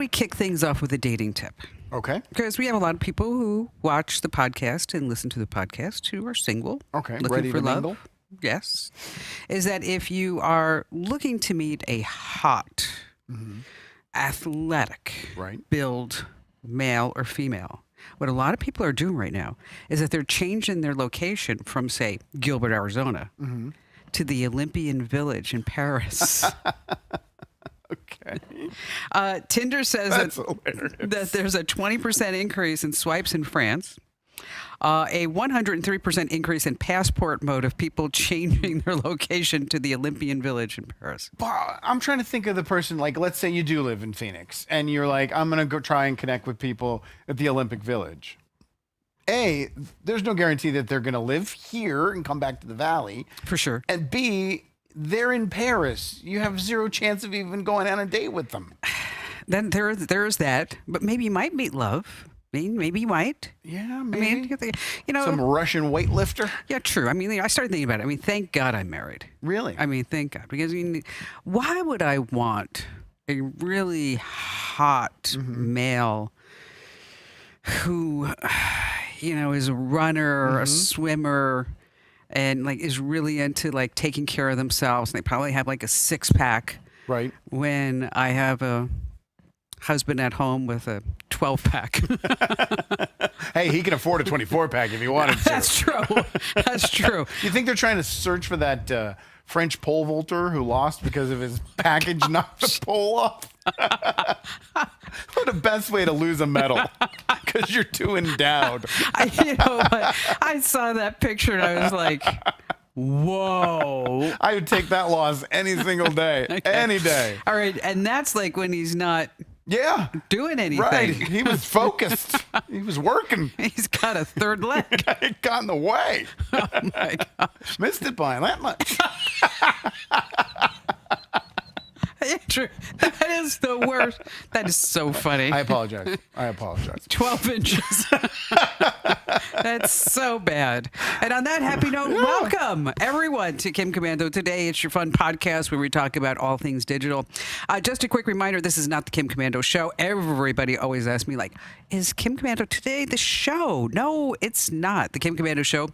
We kick things off with a dating tip. Okay. Because we have a lot of people who watch the podcast and listen to the podcast who are single. Okay. Looking Ready for to love. mingle? Yes. Is that if you are looking to meet a hot, athletic, Right. build male or female, what a lot of people are doing right now is that they're changing their location from, say, Gilbert, Arizona to the Olympian Village in Paris. Okay. Tinder says That's that there's a 20% increase in swipes in France, a 103% increase in passport mode of people changing their location to the Olympian Village in Paris. I'm trying to think of the person, like, let's say you do live in Phoenix and you're like, I'm going to go try and connect with people at the Olympic Village. A, there's no guarantee that they're going to live here and come back to the Valley. For sure. And B, they're in Paris. You have zero chance of even going on a date with them. Then there's that, but maybe you might meet love. Maybe you might. Yeah, I maybe. mean, you know. Some Russian weightlifter? Yeah, true. I mean, I started thinking about it. I mean, thank God I'm married. Really? I mean, thank God. Because, I mean, why would I want a really hot male who, you know, is a runner or a swimmer and, like, is really into, like, taking care of themselves? And they probably have, like, a six-pack. Right. When I have a husband at home with a 12-pack. Hey, he can afford a 24-pack if he wanted to. That's true. That's true. You think they're trying to search for that French pole vaulter who lost because of his package knocked the pole off? What a best way to lose a medal, because you're too endowed. I saw that picture and I was like, whoa. I would take that loss any single day, any day. All right, and that's like when he's not doing anything. Right. He was focused. He was working. He's got a third leg. It got in the way. Oh, my gosh. Missed it by that much. Andrew, that is the worst. That is so funny. I apologize. 12 inches. That's so bad. And on that happy note, welcome everyone to Kim Komando Today. It's your fun podcast where we talk about all things digital. Just a quick reminder, this is not the Kim Komando Show. Everybody always asks me, like, is Kim Komando Today the show? No, it's not. The Kim Komando Show,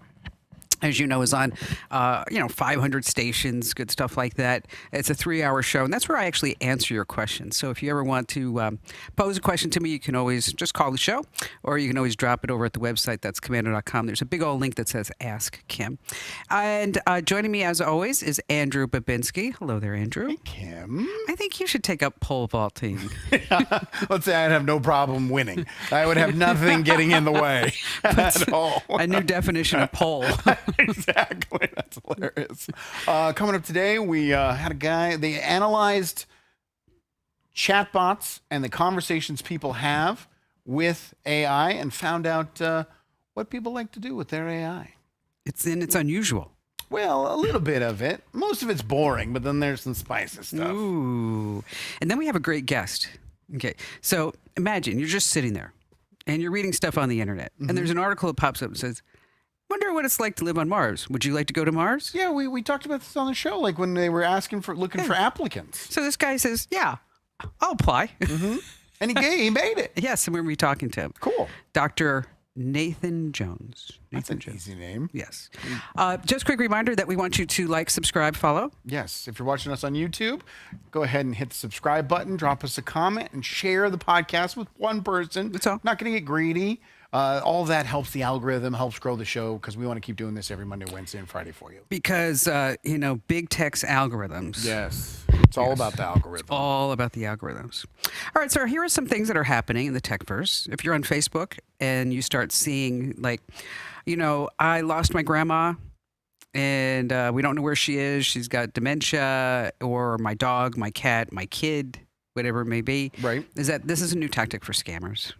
as you know, is on, 500 stations, good stuff like that. It's a 3-hour show, and that's where I actually answer your questions. So if you ever want to pose a question to me, you can always just call the show, or you can always drop it over at the website. That's komando.com. There's a big old link that says Ask Kim. And joining me, as always, is Andrew Babinski. Hello there, Andrew. Hey, Kim. I think you should take up pole vaulting. Let's say I'd have no problem winning. I would have nothing getting in the way at all. A new definition of pole. Exactly. That's hilarious. Coming up today, we had a guy. They analyzed chatbots and the conversations people have with AI and found out what people like to do with their AI. It's unusual. Well, a little bit of it. Most of it's boring, but then there's some spicy stuff. Ooh. And then we have a great guest. Okay. So imagine you're just sitting there and you're reading stuff on the internet, and there's an article that pops up and says, wonder what it's like to live on Mars. Would you like to go to Mars? Yeah, we talked about this on the show, like when they were looking for applicants. So this guy says, yeah, I'll apply. And he made it. Yes, and we're going to be talking to him. Cool. Dr. Nathan Jones. That's an easy name. Yes. Just a quick reminder that we want you to like, subscribe, follow. Yes. If you're watching us on YouTube, go ahead and hit the subscribe button, drop us a comment, and share the podcast with one person. That's all. Not going to get greedy. All that helps the algorithm, helps grow the show, because we want to keep doing this every Monday, Wednesday, and Friday for you. Because, big tech's algorithms. Yes. It's all about the algorithm. All about the algorithms. All right, so here are some things that are happening in the techverse. If you're on Facebook and you start seeing, like, I lost my grandma and we don't know where she is. She's got dementia, or my dog, my cat, my kid, whatever it may be. Right. This is a new tactic for scammers.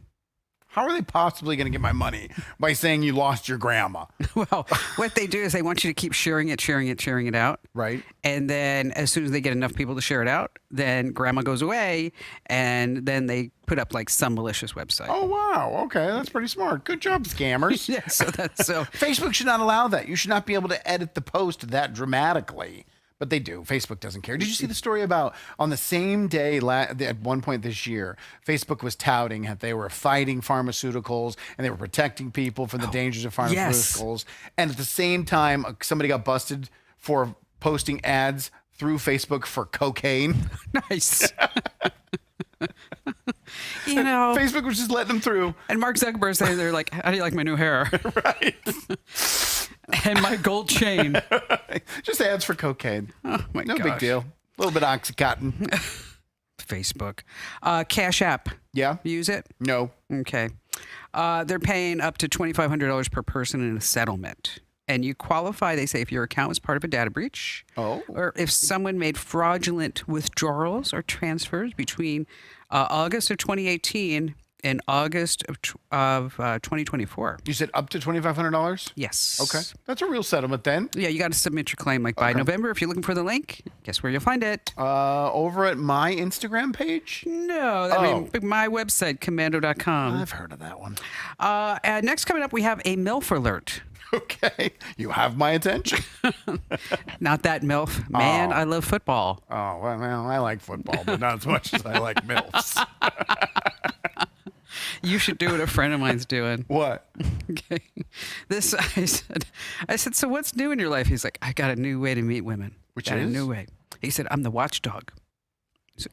How are they possibly going to get my money by saying you lost your grandma? Well, what they do is they want you to keep sharing it out. Right. And then as soon as they get enough people to share it out, then grandma goes away, and then they put up like some malicious website. Oh, wow. Okay. That's pretty smart. Good job, scammers. Yeah, so Facebook should not allow that. You should not be able to edit the post that dramatically But they do. Facebook doesn't care. Did you see the story about on the same day at one point this year, Facebook was touting that they were fighting pharmaceuticals and they were protecting people from the dangers of pharmaceuticals. And at the same time, somebody got busted for posting ads through Facebook for cocaine. Nice. You know, Facebook was just letting them through. And Mark Zuckerberg saying they're like, how do you like my new hair? Right. And my gold chain. Just ads for cocaine. Oh, my No gosh. big deal. A little bit of Oxycontin. Facebook. CashApp. Yeah. Use it? No. Okay. They're paying up to $2,500 per person in a settlement. And you qualify, they say, if your account was part of a data breach. Oh. Or if someone made fraudulent withdrawals or transfers between August of 2018 and August of 2024. You said up to $2,500? Yes. Okay. That's a real settlement then. Yeah, you got to submit your claim by November. If you're looking for the link, guess where you'll find it? Over at my Instagram page? No, I mean, my website, Komando.com. I've heard of that one. And next coming up, we have a MILF alert. Okay. You have my attention. Not that MILF. Man, I love football. Oh, well, I like football, but not as much as I like MILFs. You should do what a friend of mine's doing. What? Okay. I said, so what's new in your life? He's like, I got a new way to meet women. Which got is? a new way. He said, I'm the watchdog. I said,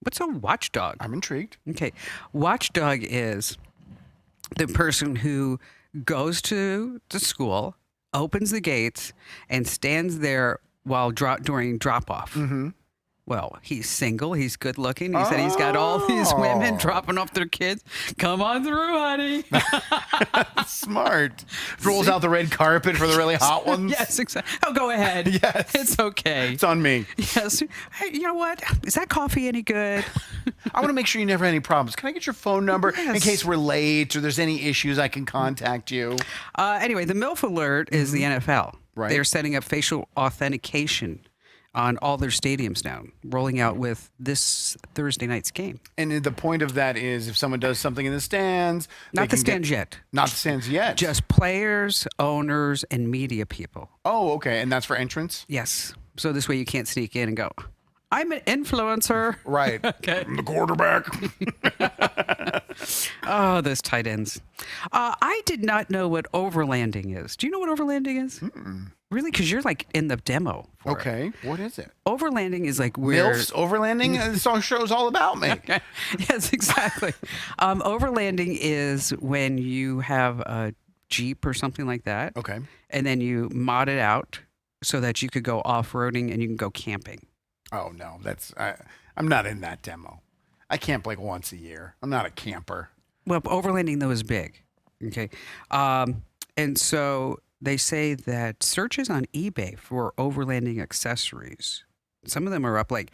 what's a watchdog? I'm intrigued. Okay. Watchdog is the person who goes to the school, opens the gates, and stands there while during drop-off. Mm-hmm. Well, he's single. He's good looking. He said he's got all these women dropping off their kids. Come on through, honey. Smart. Rolls out the red carpet for the really hot ones. Yes, exactly. Oh, go ahead. Yes. It's okay. It's on me. Yes. Hey, you know what? Is that coffee any good? I want to make sure you never have any problems. Can I get your phone number in case we're late or there's any issues I can contact you? Anyway, the MILF alert is the NFL. Right. They're setting up facial authentication on all their stadiums now, rolling out with this Thursday night's game. And the point of that is if someone does something in the stands. Not the stands yet. Not the stands yet. Just players, owners, and media people. Oh, okay. And that's for entrance? Yes. So this way you can't sneak in and go, I'm an influencer. Right. Okay. I'm the quarterback. Oh, those tight ends. I did not know what overlanding is. Do you know what overlanding is? Really? Because you're like in the demo. For Okay. What is it? Overlanding is like where... MILFs overlanding? This song show's all about me. Okay. Yes, exactly. Overlanding is when you have a Jeep or something like that. Okay. And then you mod it out so that you could go off-roading and you can go camping. Oh, no. I'm not in that demo. I camp like once a year. I'm not a camper. Well, overlanding, though, is big. Okay. And so they say that searches on eBay for overlanding accessories, some of them are up like,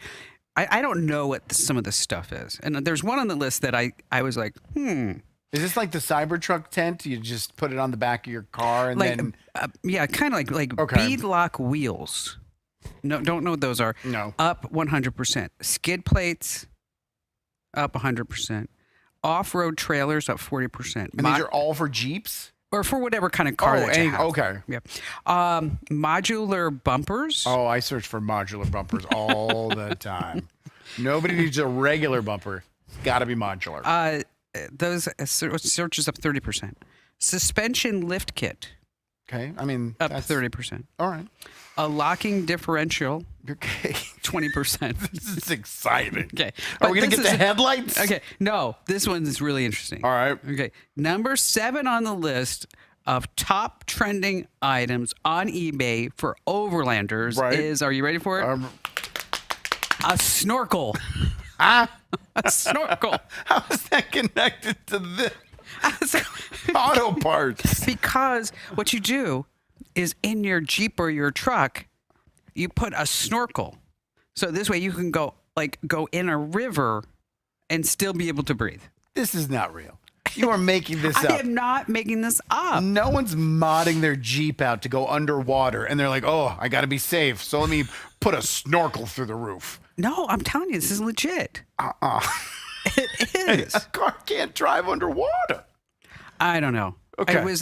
I don't know what some of this stuff is. And there's one on the list that I was like, Is this like the Cybertruck tent? You just put it on the back of your car and like, then... yeah, kind of like Okay. beadlock wheels. No, don't know what those are. No. Up 100%. Skid plates, up 100%. Off-road trailers, up 40%. And these are all for Jeeps? Or for whatever kind of car that you have. Okay. Yeah. Modular bumpers. Oh, I search for modular bumpers all the time. Nobody needs a regular bumper. It's got to be modular. Those searches up 30%. Suspension lift kit, Okay. I mean, up that's 30%. All right. A locking differential, Okay. 20%. This is exciting. Okay. Are we going this to get the is- headlights? Okay. No, this one is really interesting. All right. Okay. Number 7 on the list of top trending items on eBay for overlanders Right. is, are you ready for it? A snorkel. Ah, A snorkel. how is that connected to this? Auto parts. Because what you do is in your Jeep or your truck, you put a snorkel. So this way you can go in a river and still be able to breathe. This is not real. You are making this I up. am not making this up. No one's modding their Jeep out to go underwater and they're like, oh, I got to be safe. So let me put a snorkel through the roof. No, I'm telling you, this is legit. It is. A car can't drive underwater. I don't know. Okay. I was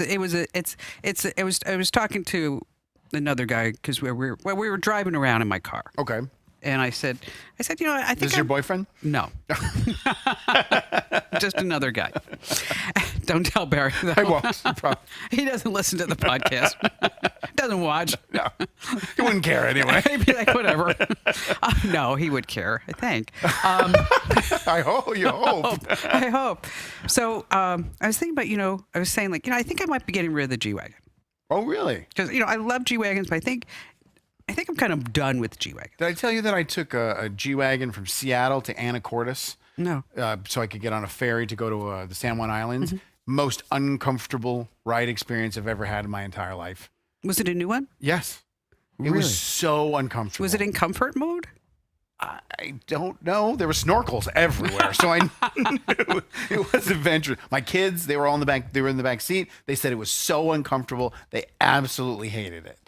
talking to another guy, because we were driving around in my car. Okay. And I said, you know, I think This is your boyfriend? No. Just another guy. Don't tell Barry that. I won't. He doesn't listen to the podcast. Doesn't watch. No. He wouldn't care anyway. He'd be like, whatever. No, he would care, I think. I hope. You hope. I hope. So I was thinking about, I was saying, like, I think I might be getting rid of the G-Wagon. Oh, really? Because, I love G-Wagons, but I think I'm kind of done with G-Wagon. Did I tell you that I took a G-Wagon from Seattle to Anacortes? No. So I could get on a ferry to go to the San Juan Islands. Mm-hmm. Most uncomfortable ride experience I've ever had in my entire life. Was it a new one? Yes. It Really? was so uncomfortable. Was it in comfort mode? I don't know. There were snorkels everywhere, so I knew it was adventurous. My kids, they were all in the back. They were in the back seat. They said it was so uncomfortable. They absolutely hated it.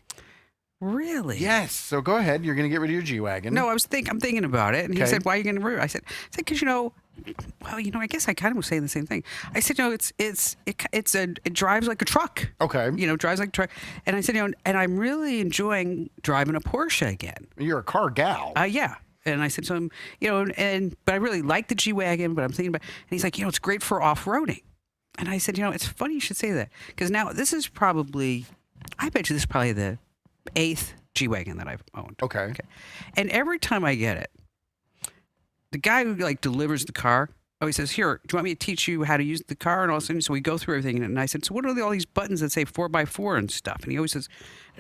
Really? Yes. So go ahead. You're going to get rid of your G-Wagon. No, I'm thinking about it, and he Okay. said, "Why are you going to rid?" I said, because well, I guess I kind of was saying the same thing. I said, it drives like a truck. Okay. Drives like a truck, and I said, and I'm really enjoying driving a Porsche again. You're a car gal. Yeah. And I said, so but I really like the G-Wagon, but I'm thinking about, and he's like, it's great for off-roading. And I said, it's funny you should say that, because now this is probably, I bet you this is probably the 8th G-Wagon that I've owned. Okay. And every time I get it, the guy who delivers the car, he says, here, do you want me to teach you how to use the car? And all of a sudden, so we go through everything. And I said, so what are all these buttons that say 4x4 and stuff? And he always says,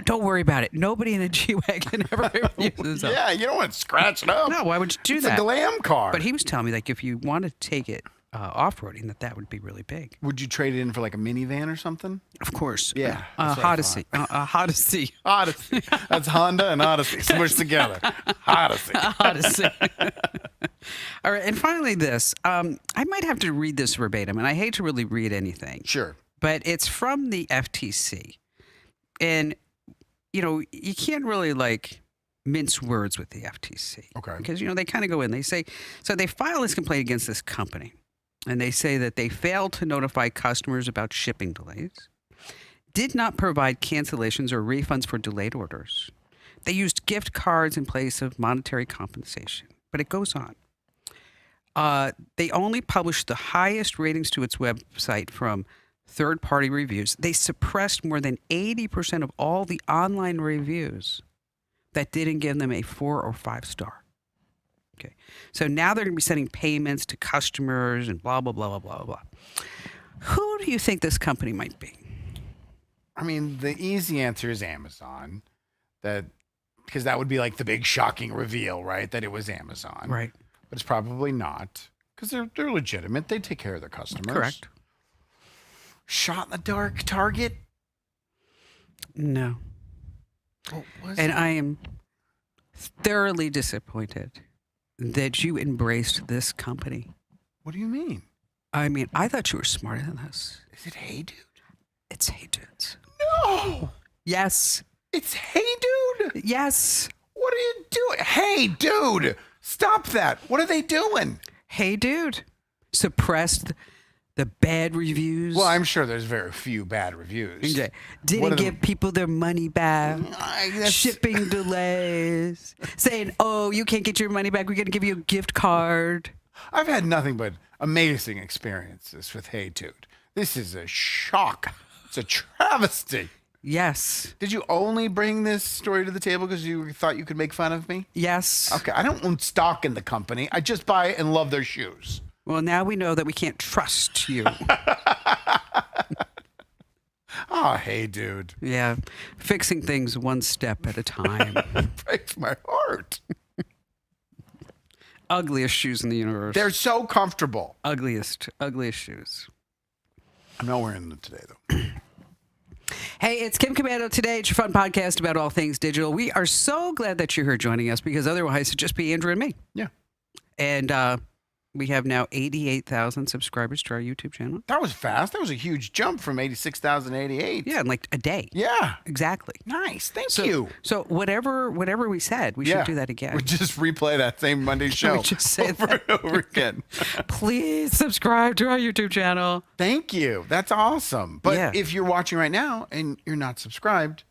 don't worry about it. Nobody in a G-Wagon ever uses them. Yeah, you don't want to scratch it up. No, why would you do It's that? a glam car. But he was telling me, if you want to take it off-roading, that would be really big. Would you trade it in for like a minivan or something? Of course. Yeah, that's what I Odyssey. Odyssey. Odyssey. That's Honda and Odyssey smushed together. Odyssey. Odyssey. All right, and finally this. I might have to read this verbatim, and I hate to really read anything. Sure. But it's from the FTC. And, you can't really mince words with the FTC. Okay. Because, they kind of go in. They say, so they file this complaint against this company. And they say that they failed to notify customers about shipping delays, did not provide cancellations or refunds for delayed orders. They used gift cards in place of monetary compensation. But it goes on. They only published the highest ratings to its website from third-party reviews. They suppressed more than 80% of all the online reviews that didn't give them a 4 or 5 star. Okay. So now they're going to be sending payments to customers and blah, blah, blah, blah, blah, blah. Who do you think this company might be? I mean, the easy answer is Amazon. Because that would be the big shocking reveal, right? That it was Amazon. Right. But it's probably not. Because they're legitimate. They take care of their customers. Correct. Shot in the dark Target? No. What was And it? I am thoroughly disappointed that you embraced this company. What do you mean? I mean, I thought you were smarter than this. Is it HeyDude? It's HeyDude. No! Yes. It's HeyDude? Yes. What are you doing? Hey, dude! Stop that! What are they doing? HeyDude suppressed the bad reviews. Well, I'm sure there's very few bad reviews. Okay. What Didn't are give people their money back. That's- Shipping delays. Saying, oh, you can't get your money back. We're going to give you a gift card. I've had nothing but amazing experiences with HeyDude. This is a shock. It's a travesty. Yes. Did you only bring this story to the table because you thought you could make fun of me? Yes. Okay, I don't own stock in the company. I just buy and love their shoes. Well, now we know that we can't trust you. Oh, HeyDude. Yeah. Fixing things one step at a time. Breaks my heart. Ugliest shoes in the universe. They're so comfortable. ugliest shoes. I'm not wearing them today, though. Hey, it's Kim Komando Today. It's your fun podcast about all things digital. We are so glad that you're here joining us, because otherwise it'd just be Andrew and me. Yeah. And we have now 88,000 subscribers to our YouTube channel. That was fast. That was a huge jump from 86,088. Yeah, in a day. Yeah. Exactly. Nice. Thank you. So whatever we said, we should do that again. We just replay that same Monday show just say over that. and over again. Please subscribe to our YouTube channel. Thank you. That's awesome. But Yeah. if you're watching right now and you're not subscribed,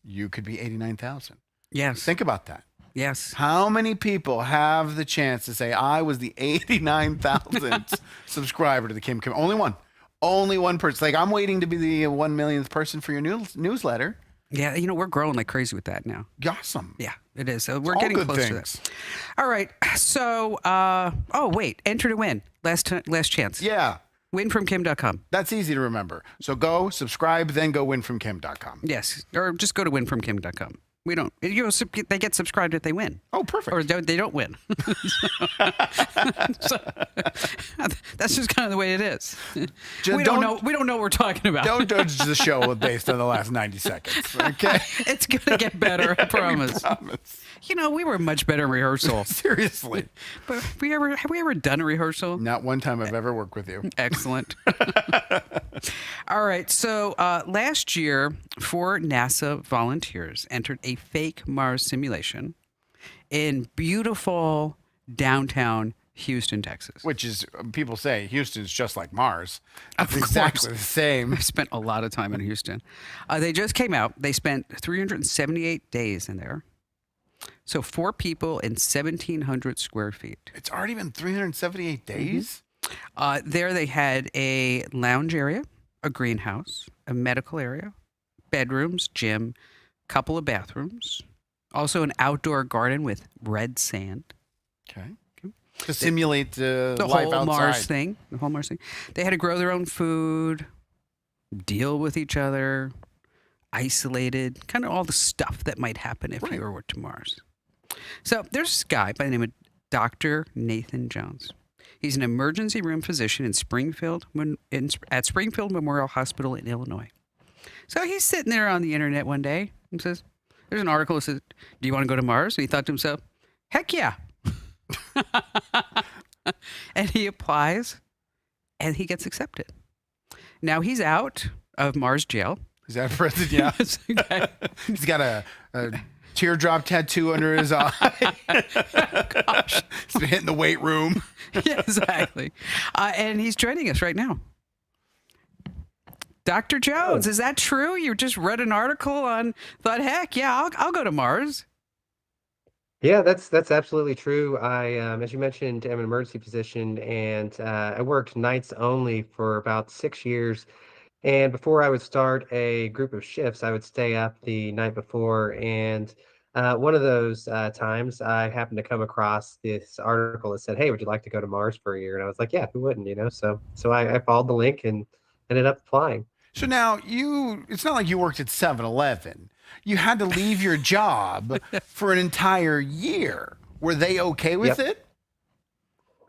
you could be 89,000. Yes. Think about that. Yes. How many people have the chance to say, I was the 89,000th subscriber to the Kim Kim? Only one. Only one person. Like, I'm waiting to be the 1 millionth person for your newsletter. Yeah, we're growing like crazy with that now. Awesome. Yeah, it is. So we're All getting good close things. to that. All right. So, wait, enter to win. Last chance. Yeah. Winfromkim.com. That's easy to remember. So go subscribe, then go winfromkim.com. Yes, or just go to winfromkim.com. We don't. They get subscribed if they win. Oh, perfect. Or they don't win. So, that's just kind of the way it is. We don't know what we're talking about. Don't judge the show based on the last 90 seconds. Okay. It's gonna get better. I promise. I promise. We were much better in rehearsal. Seriously. But have we ever done a rehearsal? Not one time I've ever worked with you. Excellent. All right. So last year, 4 NASA volunteers entered a fake Mars simulation in beautiful downtown Houston, Texas. Which is, people say Houston's just like Mars. Of It's exactly the same. I spent a lot of time in Houston. They just came out. They spent 378 days in there. So 4 people in 1,700 square feet. It's already been 378 days? There they had a lounge area, a greenhouse, a medical area, bedrooms, gym, couple of bathrooms, also an outdoor garden with red sand. Okay. To simulate the life whole outside. Mars thing. The whole Mars thing. They had to grow their own food, deal with each other, isolated, kind of all the stuff that might happen if you were to Mars. So there's this guy by the name of Dr. Nathan Jones. He's an emergency room physician in at Springfield Memorial Hospital in Illinois. So he's sitting there on the internet one day and says, there's an article that says, do you want to go to Mars? And he thought to himself, heck yeah. And he applies and he gets accepted. Now he's out of Mars jail. Is that present? Yeah. Okay. He's got a teardrop tattoo under his eye. Gosh. He's been hitting the weight room. Yeah, exactly. And he's joining us right now. Dr. Jones, is that true? You just read an article thought, heck, yeah, I'll go to Mars. Yeah, that's absolutely true. I, as you mentioned, am an emergency physician, and I worked nights only for about 6 years. And before I would start a group of shifts, I would stay up the night before. And one of those times, I happened to come across this article that said, "Hey, would you like to go to Mars for a year?" And I was like, "Yeah, who wouldn't?" So I followed the link and ended up applying. So now it's not like you worked at 7-Eleven. You had to leave your job for an entire year. Were they okay with it?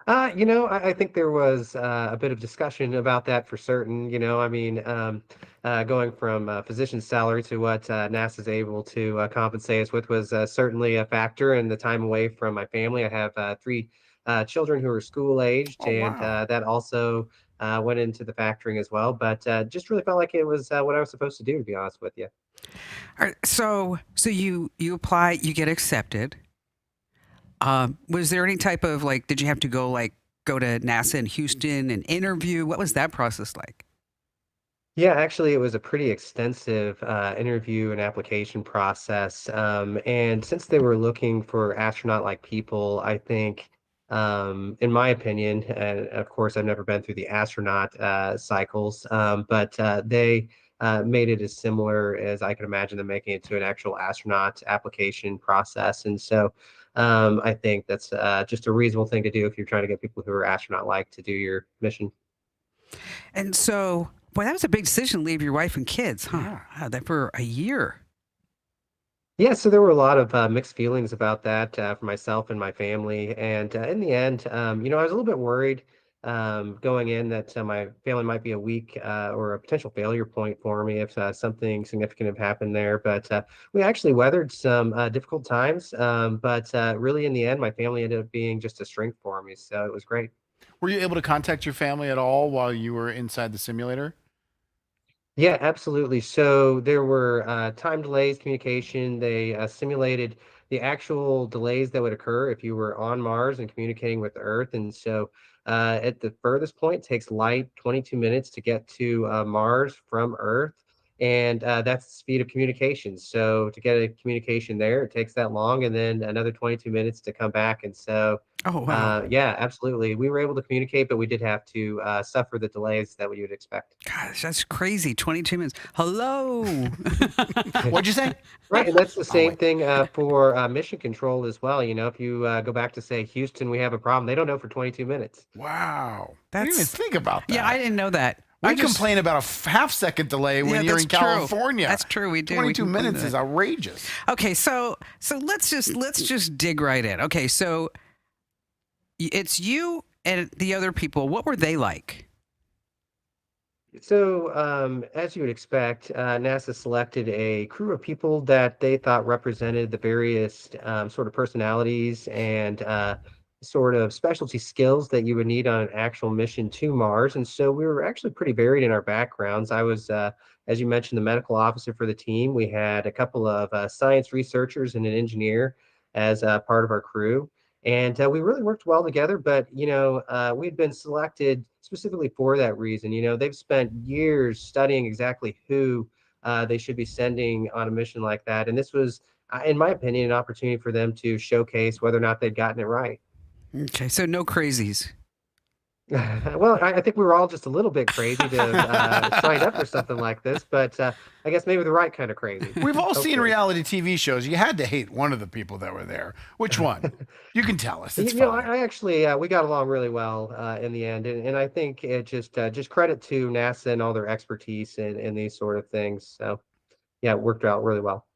I think there was a bit of discussion about that for certain. Going from physician's salary to what NASA's able to compensate us with was certainly a factor in the time away from my family. I have 3 children who are school aged, and that also went into the factoring as well. But just really felt like it was what I was supposed to do, to be honest with you. All right, so you apply, you get accepted. Was there any type of did you have to go to NASA in Houston and interview? What was that process like? Yeah, actually, it was a pretty extensive interview and application process. And since they were looking for astronaut-like people, I think, in my opinion, and of course, I've never been through the astronaut cycles, but they made it as similar as I could imagine them making it to an actual astronaut application process. And so I think that's just a reasonable thing to do if you're trying to get people who are astronaut-like to do your mission. And so, boy, that was a big decision to leave your wife and kids, huh? Yeah. Wow, that for a year. Yeah, so there were a lot of mixed feelings about that for myself and my family. And in the end, I was a little bit worried going in that my family might be a weak or a potential failure point for me if something significant had happened there. But we actually weathered some difficult times. But really, in the end, my family ended up being just a strength for me. So it was great. Were you able to contact your family at all while you were inside the simulator? Yeah, absolutely. So there were time delays, communication. They simulated the actual delays that would occur if you were on Mars and communicating with the Earth. And so at the furthest point, it takes light 22 minutes to get to Mars from Earth. and that's the speed of communication. So to get a communication there, it takes that long, and then another 22 minutes to come back. And so, Oh, wow. yeah, absolutely, we were able to communicate, but we did have to suffer the delays that you would expect. Gosh, that's crazy. 22 minutes. Hello. What'd you say? Right, and that's the Oh, same wait. thing for mission control as well. You know, if you go back to say Houston, we have a problem, they don't know for 22 minutes. Wow. I didn't even That's, think about that. yeah, I didn't know that. We I just, complain about a half-second delay when Yeah, you're that's in true. California. That's true. We do. We 22 complain minutes that. is outrageous. Okay, so let's just dig right in. Okay, so it's you and the other people. What were they like? So, as you would expect, NASA selected a crew of people that they thought represented the various sort of personalities and sort of specialty skills that you would need on an actual mission to Mars. And so we were actually pretty varied in our backgrounds. I was, as you mentioned, the medical officer for the team. We had a couple of science researchers and an engineer as part of our crew. And we really worked well together, but we'd been selected specifically for that reason. You know, they've spent years studying exactly who they should be sending on a mission like that, and this was, in my opinion, an opportunity for them to showcase whether or not they'd gotten it right. Okay, so no crazies. Well, I think we were all just a little bit crazy to have signed up for something like this, but I guess maybe the right kind of crazy. We've all seen Hopefully. reality TV shows. You had to hate one of the people that were there. Which one? You can tell us. It's You know, fine. I actually we got along really well in the end, and I think it just credit to NASA and all their expertise in these sort of things. So yeah, it worked out really well.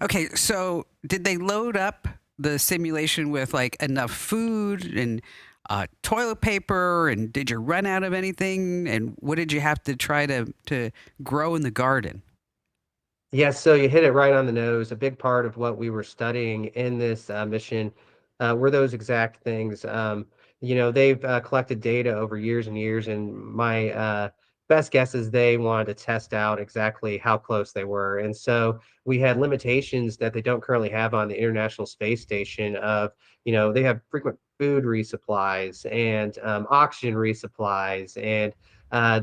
Okay, so did they load up the simulation with like enough food and toilet paper? And did you run out of anything? And what did you have to try to grow in the garden? Yes, so you hit it right on the nose. A big part of what we were studying in this mission were those exact things. They've collected data over years and years, and my best guess is they wanted to test out exactly how close they were. And so we had limitations that they don't currently have on the International Space Station of, they have frequent food resupplies and oxygen resupplies, and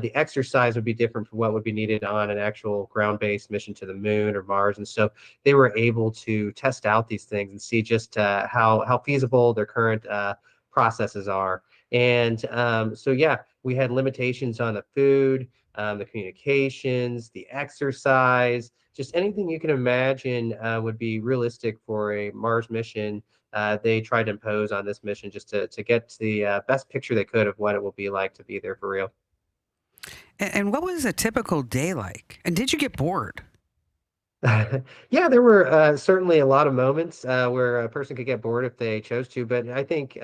the exercise would be different from what would be needed on an actual ground-based mission to the moon or Mars. And so they were able to test out these things and see just how feasible their current processes are. And so, yeah, we had limitations on the food, the communications, the exercise, just anything you can imagine would be realistic for a Mars mission. They tried to impose on this mission just to get the best picture they could of what it will be like to be there for real. And what was a typical day like? And did you get bored? Yeah, there were certainly a lot of moments where a person could get bored if they chose to, but I think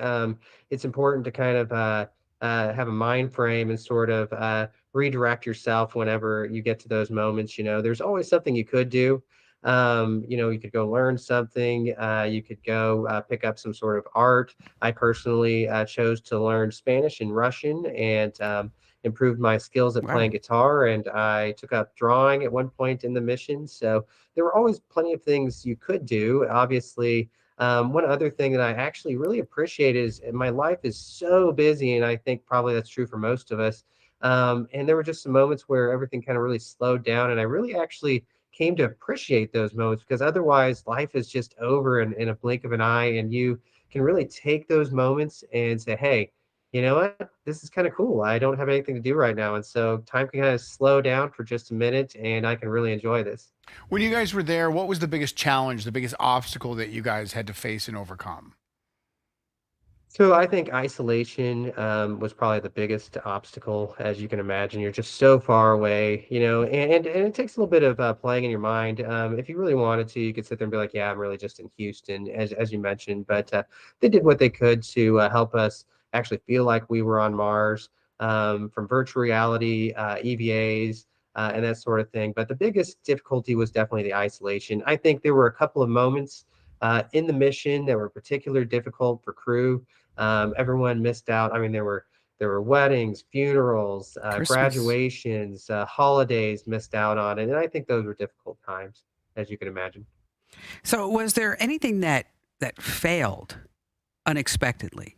it's important to kind of have a mind frame and sort of redirect yourself whenever you get to those moments. You know, there's always something you could do. You could go learn something. You could go pick up some sort of art. I personally chose to learn Spanish and Russian and improved my skills at Wow. playing guitar. And I took up drawing at one point in the mission. So there were always plenty of things you could do. Obviously, one other thing that I actually really appreciate is my life is so busy, and I think probably that's true for most of us. And there were just some moments where everything kind of really slowed down, and I really actually came to appreciate those moments because otherwise life is just over in a blink of an eye, and you can really take those moments and say, hey, you know what? This is kind of cool. I don't have anything to do right now. And so time can kind of slow down for just a minute and I can really enjoy this. When you guys were there, what was the biggest challenge, the biggest obstacle that you guys had to face and overcome? So I think isolation was probably the biggest obstacle, as you can imagine. You're just so far away, and it takes a little bit of playing in your mind. If you really wanted to, you could sit there and be like, "Yeah, I'm really just in Houston," as you mentioned. But they did what they could to help us actually feel like we were on Mars, from virtual reality, EVAs, and that sort of thing. But the biggest difficulty was definitely the isolation. I think there were a couple of moments in the mission that were particularly difficult for crew. Everyone missed out. I mean, there were weddings, funerals, Christmas. graduations, holidays missed out on, and I think those were difficult times, as you can imagine. So was there anything that failed unexpectedly?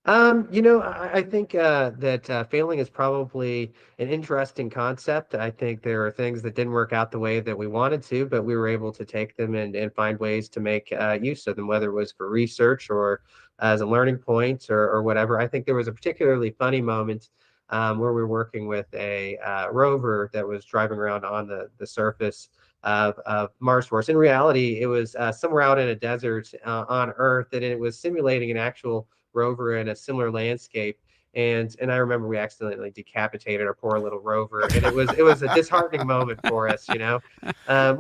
I think that failing is probably an interesting concept. I think there are things that didn't work out the way that we wanted to, but we were able to take them and find ways to make use of them, whether it was for research or as a learning point or whatever. I think there was a particularly funny moment where we were working with a rover that was driving around on the surface of Mars for us. In reality, it was somewhere out in a desert on Earth, and it was simulating an actual rover in a similar landscape. And I remember we accidentally decapitated our poor little rover, and it was a disheartening moment for us. We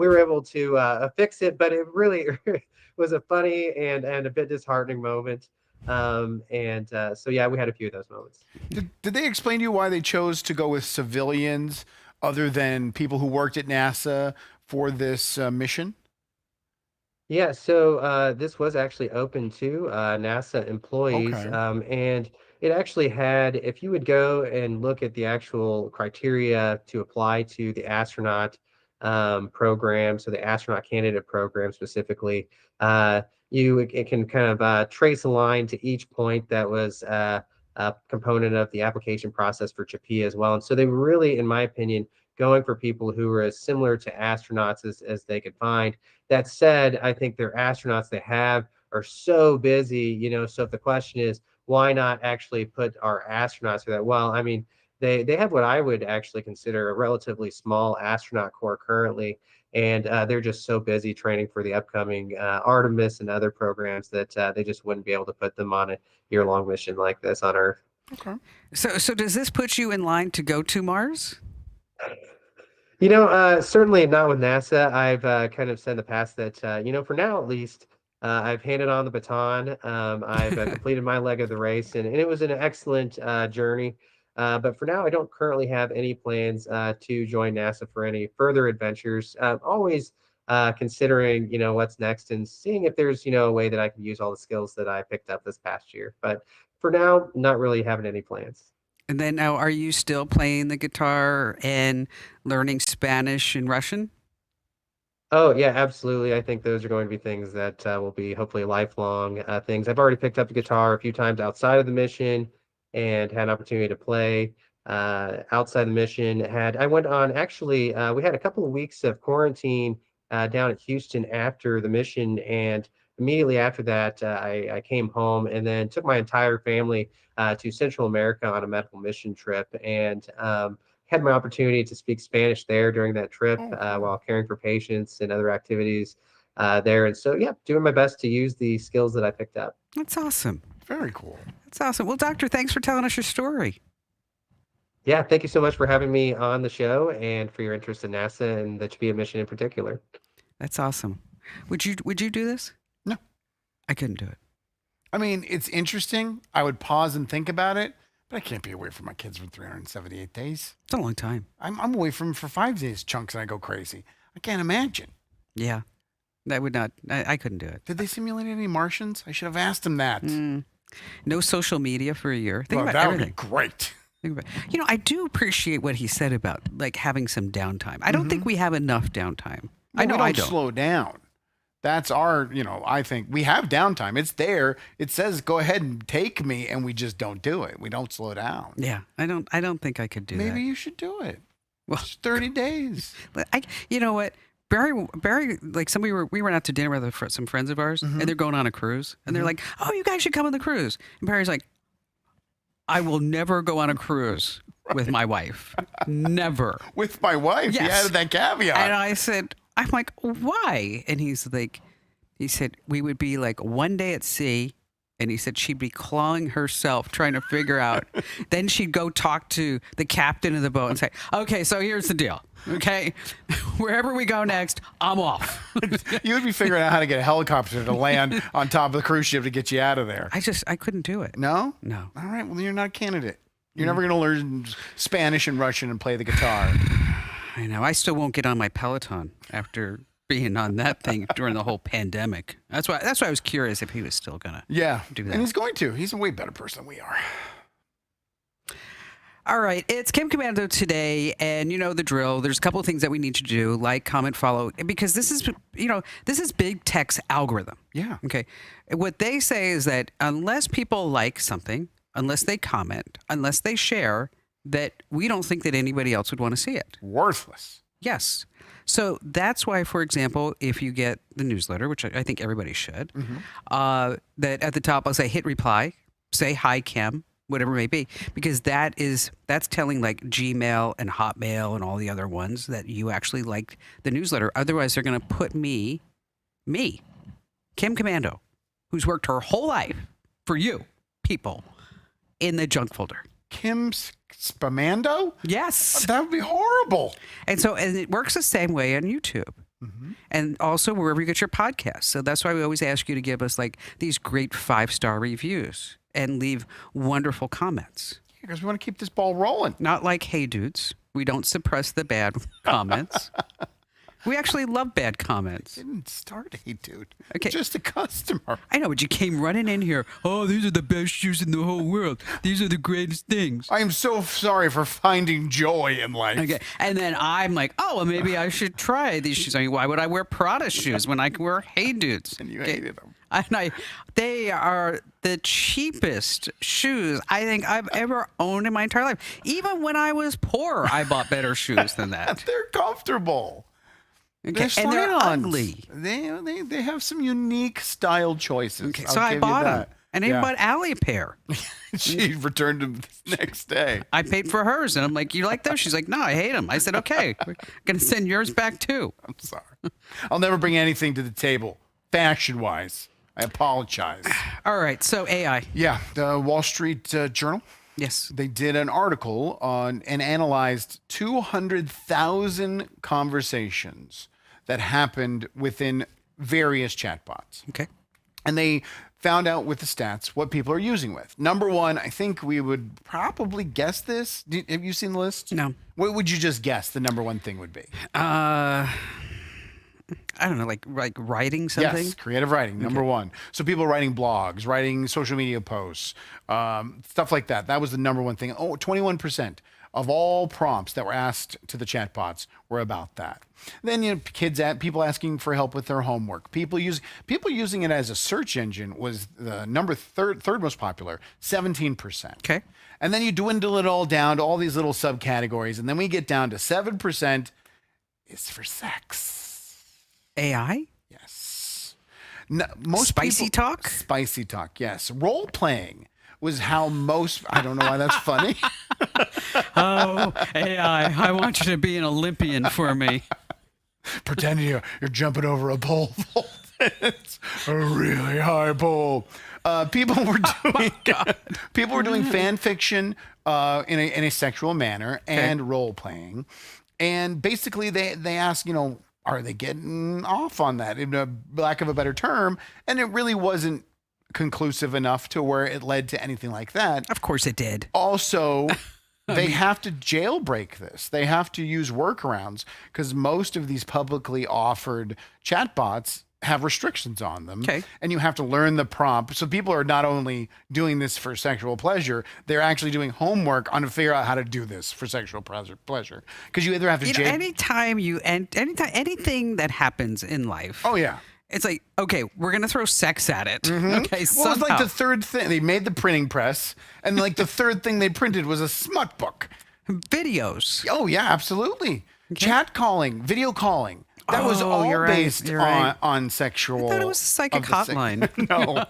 were able to fix it, but it really was a funny and a bit disheartening moment. So yeah, we had a few of those moments. Did they explain to you why they chose to go with civilians other than people who worked at NASA for this mission? Yeah, so this was actually open to NASA employees, Okay. and it actually had, if you would go and look at the actual criteria to apply to the astronaut program, so the astronaut candidate program specifically, it can kind of trace a line to each point that was a component of the application process for CHAPEA as well. And so they were really, in my opinion, going for people who were as similar to astronauts as they could find. That said, I think their astronauts they have are so busy. So if the question is, why not actually put our astronauts through that? Well, I mean, they have what I would actually consider a relatively small astronaut corps currently, and they're just so busy training for the upcoming Artemis and other programs that they just wouldn't be able to put them on a year-long mission like this on Earth. Okay. So does this put you in line to go to Mars? Certainly not with NASA. I've kind of said in the past that, for now at least, I've handed on the baton. I've completed my leg of the race, and it was an excellent journey. But for now, I don't currently have any plans to join NASA for any further adventures. Always considering, what's next and seeing if there's, a way that I can use all the skills that I picked up this past year. But for now, not really having any plans. And then now, are you still playing the guitar and learning Spanish and Russian? Oh, yeah, absolutely. I think those are going to be things that will be hopefully lifelong things. I've already picked up the guitar a few times outside of the mission and had an opportunity to play outside the mission. I went on actually, we had a couple of weeks of quarantine down at Houston after the mission. And immediately after that, I came home and then took my entire family to Central America on a medical mission trip. And had my opportunity to speak Spanish there during that trip Oh, cool. while caring for patients and other activities there. And so, yeah, doing my best to use the skills that I picked up. That's awesome. Very cool. That's awesome. Well, Doctor, thanks for telling us your story. Yeah, thank you so much for having me on the show and for your interest in NASA and the CHAPEA mission in particular. That's awesome. Would you do this? No. I couldn't do it. I mean, it's interesting. I would pause and think about it, but I can't be away from my kids for 378 days. It's a long time. I'm away from them for 5 days chunks and I go crazy. I can't imagine. Yeah. That would not, I couldn't do it. Did they simulate any Martians? I should have asked them that. No social media for a year. Think Well, about that would everything. be great. Think about, I do appreciate what he said about like having some downtime. I don't think we have enough downtime. I know we don't I don't. slow down. That's our, I think we have downtime. It's there. It says, go ahead and take me. And we just don't do it. We don't slow down. Yeah, I don't think I could do that. Maybe you should do it. Well, It's 30 days. But you know what? Barry, like we went out to dinner with some friends of ours, and they're going on a cruise, and they're like, "Oh, you guys should come on the cruise." And Barry's like, "I will never go on a cruise with my wife, never." With my wife. He Yes. added that caveat. And I said, "I'm like, why?" And he said we would be like one day at sea. And he said she'd be clawing herself trying to figure out. Then she'd go talk to the captain of the boat and say, "Okay, so here's the deal. Okay, wherever we go next, I'm off." You would be figuring out how to get a helicopter to land on top of the cruise ship to get you out of there. I couldn't do it. No? No. All right. Well, you're not a candidate. You're never going to learn Spanish and Russian and play the guitar. I know. I still won't get on my Peloton after being on that thing during the whole pandemic. That's why I was curious if he was still gonna Yeah. do that. And he's going to. He's a way better person than we are. All right, it's Kim Komando today, and you know the drill. There's a couple of things that we need to do, like, comment, follow, because this is, this is big tech's algorithm. Yeah. Okay. What they say is that unless people like something, unless they comment, unless they share, that we don't think that anybody else would want to see it. Worthless. Yes. So that's why, for example, if you get the newsletter, which I think everybody should, that at the top I'll say hit reply, say hi Kim, whatever it may be, because that's telling like Gmail and Hotmail and all the other ones that you actually like the newsletter. Otherwise, they're going to put me, Kim Komando, who's worked her whole life for you people, in the junk folder. Kim's Spamando? Yes. That would be horrible. And it works the same way on YouTube. And also wherever you get your podcasts. So that's why we always ask you to give us like these great 5-star reviews and leave wonderful comments. Because we want to keep this ball rolling. Not like HeyDudes. We don't suppress the bad comments. We actually love bad comments. Didn't start, hey, dude. Okay. Just a customer. I know, but you came running in here. Oh, these are the best shoes in the whole world. These are the greatest things. I am so sorry for finding joy in life. Okay. And then I'm like, oh, well, maybe I should try these shoes. I mean, why would I wear Prada shoes when I can wear HeyDudes? And you hated them. They are the cheapest shoes I think I've ever owned in my entire life. Even when I was poor, I bought better shoes than that. They're comfortable. Okay. And they're ugly. They have some unique style choices. Okay. I'll So I give you bought them. that. And I bought Allie a pair. She returned them the next day. I paid for hers. And I'm like, you like those? She's like, no, I hate them. I said, okay, we're going to send yours back too. I'm sorry. I'll never bring anything to the table, fashion-wise. I apologize. All right. So AI. Yeah, the Wall Street Journal. Yes. They did an article on and analyzed 200,000 conversations that happened within various chatbots. Okay. And they found out with the stats what people are using with. Number one, I think we would probably guess this. Have you seen the list? No. What would you just guess the number one thing would be? I don't know, like writing something? Yes, creative writing, number one. So people writing blogs, writing social media posts, stuff like that. That was the number one thing. 21% of all prompts that were asked to the chatbots were about that. Then people asking for help with their homework. People using it as a search engine was the third most popular, 17%. Okay. And then you dwindle it all down to all these little subcategories, and then we get down to 7% is for sex. AI? Yes. No, most Spicy talk? Spicy talk, yes. Role playing was how most, I don't know why that's funny. Oh, AI, I want you to be an Olympian for me. Pretending you're jumping over a pole vault. It's a really high pole. People were doing fan fiction in a sexual manner and role playing. And basically they ask, are they getting off on that, in a lack of a better term? And it really wasn't conclusive enough to where it led to anything like that. Of course it did. Also, they have to jailbreak this. They have to use workarounds because most of these publicly offered chatbots have restrictions on them. Okay. And you have to learn the prompt. So people are not only doing this for sexual pleasure, they're actually doing homework on to figure out how to do this for sexual pleasure. Because you either have to anything that happens in life. Oh, yeah. It's like, okay, we're going to throw sex at it. Okay, Well, it was like the third thing. They made the printing press, and like the third thing they printed was a smut book. Videos. Oh, yeah, absolutely. Chat calling, video calling. That was all based on sexual. I thought it was a psychic hotline. No,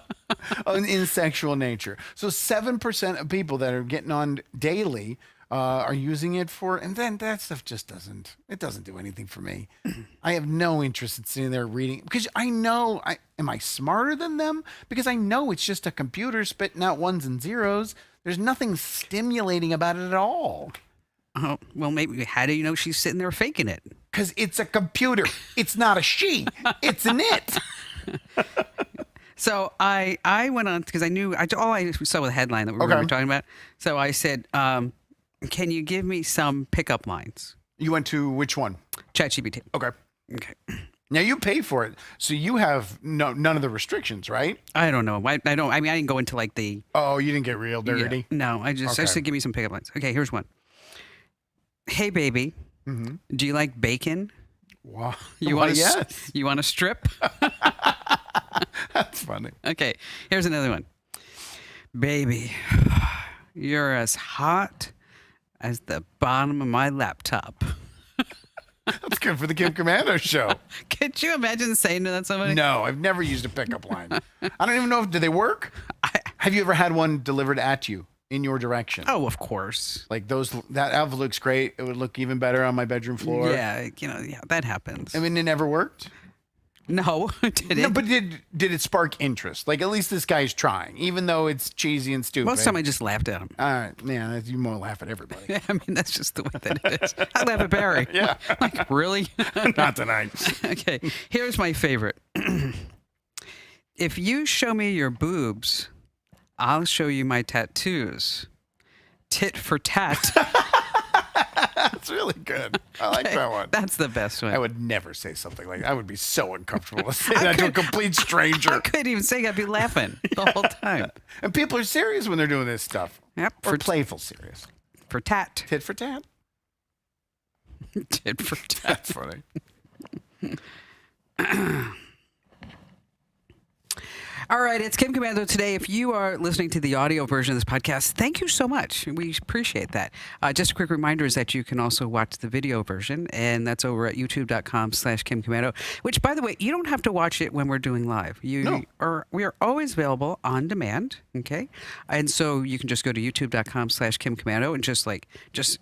in sexual nature. So 7% of people that are getting on daily are using it for, and then that stuff just doesn't do anything for me. I have no interest in sitting there reading because I know, am I smarter than them? Because I know it's just a computer spitting out ones and zeros. There's nothing stimulating about it at all. Oh, well, maybe. How do you know she's sitting there faking it? Because it's a computer. It's not a she. It's an it. So I went on because I knew all I saw was the headline that we were talking about. So I said, can you give me some pickup lines? You went to which one? ChatGPT. Okay. Now you pay for it, so you have none of the restrictions, right? I don't know. I don't. I mean, I didn't go into like the. Oh, you didn't get real Yeah, dirty. no, I just Okay. said give me some pickup lines. Okay, here's one. Hey, baby, do you like bacon? Wow. You Why, want yes. You want a strip? That's funny. Okay, here's another one. Baby, you're as hot as the bottom of my laptop. That's good for the Kim Komando show. Could you imagine saying that to somebody? No, I've never used a pickup line. I don't even know do they work? Have you ever had one delivered at you in your direction? Oh, of course. Like that envelope looks great. It would look even better on my bedroom floor. Yeah, that happens. I mean, it never worked. No, did No, it? but did it spark interest? Like, at least this guy's trying, even though it's cheesy and stupid. Most of the time I just laughed at him. All right, yeah, you more laugh at everybody. I mean, that's just the way that it is. I laugh at Barry. Yeah. Like, really? Not tonight. Okay, here's my favorite. If you show me your boobs, I'll show you my tattoos. Tit for tat. That's really good. I like that one. That's the best one. I would never say something like that. I would be so uncomfortable to say that to a complete stranger. I couldn't even say I'd be laughing the whole time. And people are serious when they're doing this stuff. Yep, Or playful serious. for tat. Tit for tat. Tit for tat. That's funny. All right, it's Kim Komando today. If you are listening to the audio version of this podcast, thank you so much. We appreciate that. Just a quick reminder is that you can also watch the video version, and that's over at youtube.com/Kim Komando, which, by the way, you don't have to watch it when we're doing live. We are always available on demand, okay? And so you can just go to youtube.com/Kim Komando and just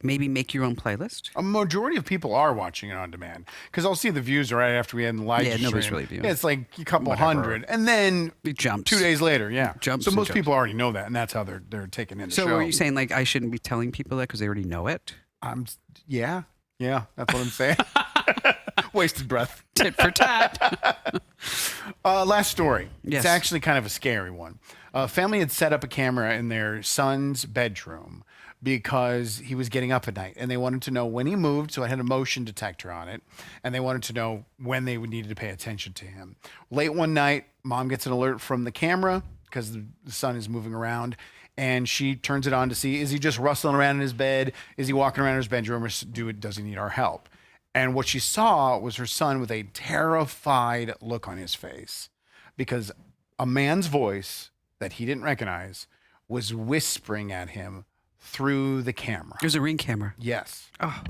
maybe make your own playlist. A majority of people are watching it on demand because I'll see the views right after we end the live stream. nobody's really viewing. Yeah, it's like a couple hundred. And then It jumps. 2 days later, yeah. Jumps So and most jumps. people already know that, and that's how they're taking in the So show. are you saying like I shouldn't be telling people that because they already know it? Yeah, that's what I'm saying. Wasted breath. Tit for tat. Last story. Yes. It's actually kind of a scary one. A family had set up a camera in their son's bedroom because he was getting up at night, and they wanted to know when he moved, so it had a motion detector on it, and they wanted to know when they would need to pay attention to him. Late one night, mom gets an alert from the camera because the son is moving around, and she turns it on to see, is he just rustling around in his bed? Is he walking around his bedroom, or does he need our help? And what she saw was her son with a terrified look on his face because a man's voice that he didn't recognize was whispering at him through the camera. There's a Ring camera. Yes. Oh.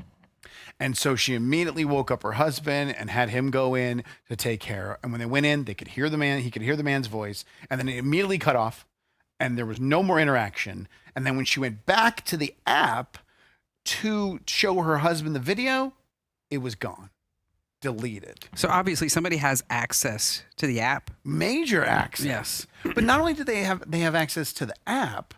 And so she immediately woke up her husband and had him go in to take care. And when they went in, they could hear the man. He could hear the man's voice. And then it immediately cut off. And there was no more interaction. And then when she went back to the app to show her husband the video, it was gone. Deleted. So obviously somebody has access to the app. Major access. Yes. But not only do they have access to the app,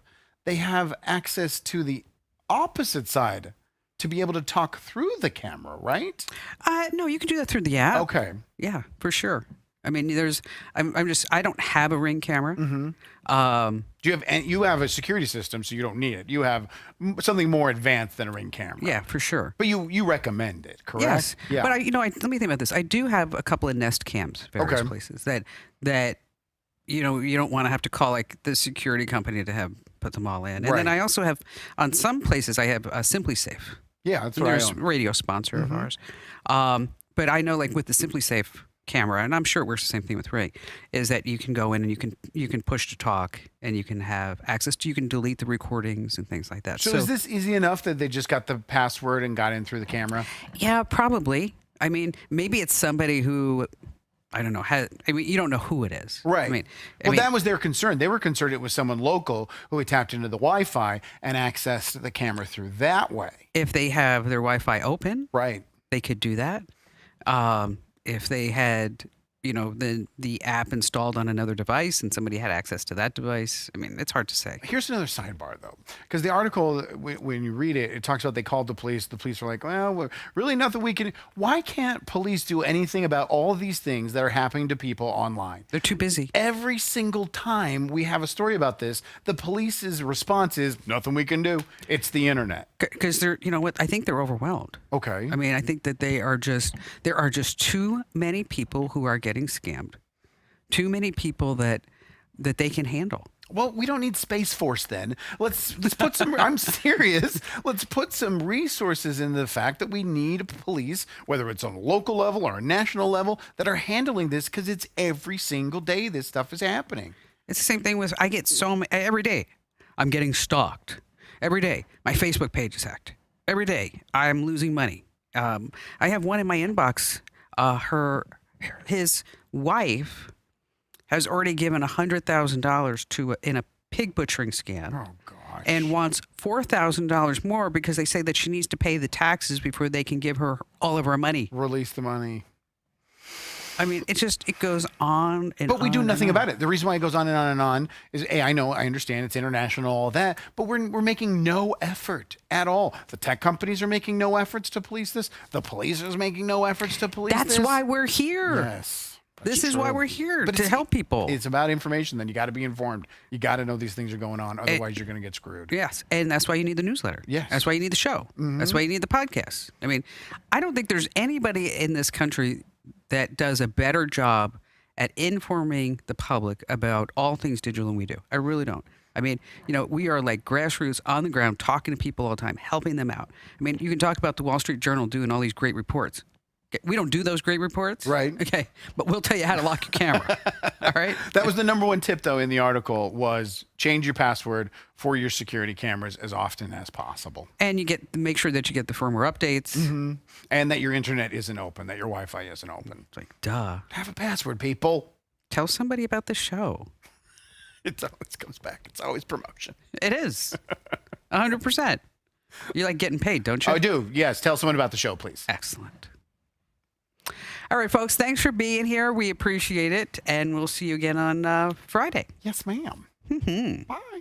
they have access to the opposite side to be able to talk through the camera, right? No, you can do that through the app. Okay. Yeah, for sure. I mean, I don't have a Ring camera. Mm-hmm. You have a security system, so you don't need it. You have something more advanced than a Ring camera. Yeah, for sure. But you recommend it, correct? Yes. Yeah. But let me think about this. I do have a couple of Nest cams, various Okay. places that you don't want to have to call like the security company to have put them all in. And then Right. I also have on some places I have a Simply Safe. Yeah, that's what I There's own. a radio sponsor of ours. But I know like with the Simply Safe camera, and I'm sure it works the same thing with Ring, is that you can go in and you can push to talk and you can have access to, you can delete the recordings and things like that. So is this easy enough that they just got the password and got in through the camera? Yeah, probably. I mean, maybe it's somebody who, I don't know, you don't know who it is. Right. That was their concern. They were concerned it was someone local who had tapped into the Wi-Fi and accessed the camera through that way. If they have their Wi-Fi open, Right. they could do that. If they had, the app installed on another device and somebody had access to that device. I mean, it's hard to say. Here's another sidebar, though, because the article, when you read it, it talks about they called the police. The police were like, well, really nothing we can. Why can't police do anything about all of these things that are happening to people online? They're too busy. Every single time we have a story about this, the police's response is nothing we can do. It's the internet. Because I think they're overwhelmed. Okay. I mean, I think that there are just too many people who are getting scammed. Too many people that they can handle. Well, we don't need Space Force then. Let's put some. I'm serious. Let's put some resources in the fact that we need police, whether it's on a local level or a national level, that are handling this, because it's every single day this stuff is happening. It's the same thing with I get so many every day. I'm getting stalked every day. My Facebook page is hacked every day. I'm losing money. I have one in my inbox. His wife has already given $100,000 in a pig butchering scam. Oh, gosh. And wants $4,000 more because they say that she needs to pay the taxes before they can give her all of her money. Release the money. I mean, it goes on and on. But we do nothing about it. The reason why it goes on and on and on is, I understand it's international, all that, but we're making no effort at all. The tech companies are making no efforts to police this. The police is making no efforts to police this. That's why we're here. Yes. This is why we're here, but to help people. It's about information. Then you got to be informed. You got to know these things are going on. Otherwise, you're going to get screwed. Yes. And that's why you need the newsletter. Yes. That's why you need the show. Mm-hmm. That's why you need the podcast. I mean, I don't think there's anybody in this country that does a better job at informing the public about all things digital than we do. I really don't. I mean, we are like grassroots on the ground, talking to people all the time, helping them out. I mean, you can talk about the Wall Street Journal doing all these great reports. We don't do those great reports. Right. Okay. But we'll tell you how to lock your camera. All right. That was the number one tip, though, in the article, was change your password for your security cameras as often as possible. And make sure that you get the firmware updates. Mm-hmm. And that your internet isn't open, that your Wi-Fi isn't open. It's like, duh. Have a password, people. Tell somebody about the show. It always comes back. It's always promotion. It is. 100%. You like getting paid, don't you? I do. Yes. Tell someone about the show, please. Excellent. All right, folks, thanks for being here. We appreciate it. And we'll see you again on Friday. Yes, ma'am. Mm-hmm. Bye.